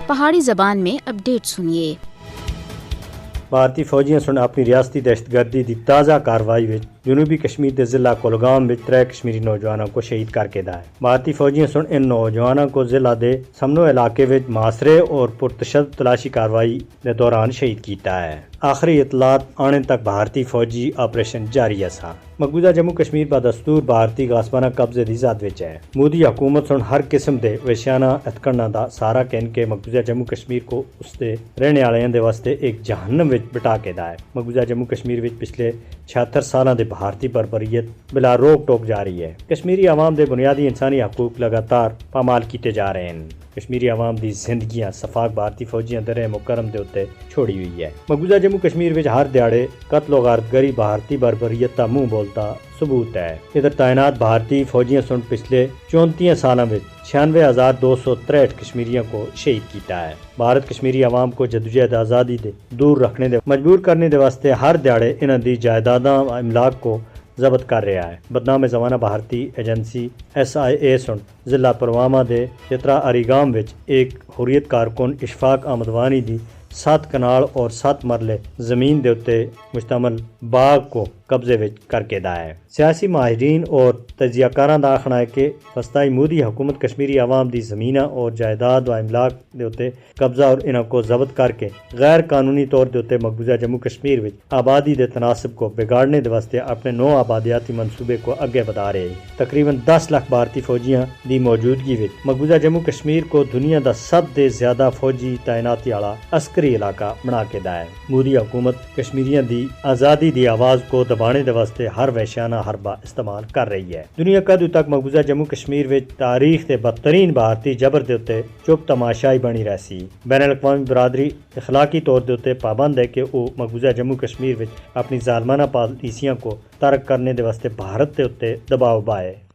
پہاڑی زبان میں اپڈیٹ سنیے۔ بھارتی فوجیاں سن اپنی ریاستی دہشت گردی دی تازہ کاروائی وچ جنوبی کشمیر دے ضلع کولگام وچ 3 کشمیری نوجوانوں کو شہید کر کے دائے۔ بھارتی فوجیاں سن ان نوجوانوں کو ضلع دے سمنو علاقے وچ محاصرے اور پرتشدد تلاشی کاروائی دے دوران شہید کیتا ہے۔ آخری اطلاعات آنے تک بھارتی فوجی آپریشن جاری ہے۔ مقبوضہ جموں کشمیر بدستور بھارتی غاصبانہ قبضے دی زد وچ ہے۔ مودی حکومت سن ہر قسم دے وحشیانہ ہتھکنڈاں دا سارا کہن کے مقبوضہ جموں کشمیر کو اس دے رہنے والے دے واسطے ایک جہنم وچ بٹا کے دا ہے۔ مقبوضہ جموں کشمیر وچ پچھلے 76 سالاں دے بھارتی بربریت بلا روک ٹوک جاری ہے۔ کشمیری عوام دے بنیادی انسانی حقوق لگاتار پامال کیتے جا رہے ہیں۔ کشمیری عوام دی زندگیاں صفاق بھارتی فوجیاں درے مکرم دے اتے چھوڑی ہوئی ہے۔ مقبوضہ جموں کشمیر وچ ہر دیہڑے قتل و غارت گری بھارتی بربریت دا منہ بولتا ثبوت ہے۔ ادھر تعینات بھارتی فوجیاں سن پچھلے 34 سالاں وچ 96,263 کشمیریوں کو شہید کیتا ہے۔ بھارت کشمیری عوام کو جدوجہد آزادی دے دور رکھنے دے مجبور کرنے دے واسطے ہر دیہڑے انہاں دی جائیداداں و املاک کو ضبط کر رہا ہے۔ بدنام زمانہ بھارتی ایجنسی SIA سن ضلع پلوامہ دے چترا اریگام وچ ایک حریت کارکن اشفاق احمد وانی دی 7 کنال اور 7 مرلے زمین دے اتے مشتمل باغ کو قبضے وچ کر کے دا ہے۔ سیاسی ماہرین اور تجزیہ کاراں دا آخنا ہے کہ وسطائی مودی حکومت کشمیری عوام دی زمینہ اور جائیداد و املاک دے اتے قبضہ اور انہاں کو ضبط کر کے غیر قانونی طور دے اتے مقبوضہ جموں کشمیر وچ آبادی دے تناسب کو بگاڑنے دے واسطے اپنے نو آبادیاتی منصوبے کو اگے بڑھا رہے ہیں۔ تقریباً 10 لاکھ بھارتی فوجیاں دی موجودگی وچ مقبوضہ جموں کشمیر کو دنیا دا سب دے زیادہ فوجی تعیناتی والا عسکری علاقہ بنا کے دا ہے۔ مودی حکومت کشمیریاں دی آزادی دی آواز کو دبانے دے واسطے ہر وحشیانہ حربہ استعمال کر رہی ہے۔ دنیا کدو تک مقبوضہ جموں کشمیر وچ تاریخ دے بدترین بھارتی جبر دے اتے چپ تماشائی بنی رہسی۔ بین الاقوامی برادری اخلاقی طور دے اتے پابند ہے کہ وہ مقبوضہ جموں کشمیر وچ اپنی ظالمانہ پالیسیاں کو ترک کرنے دے واسطے بھارت دے اتے دباؤ بائے۔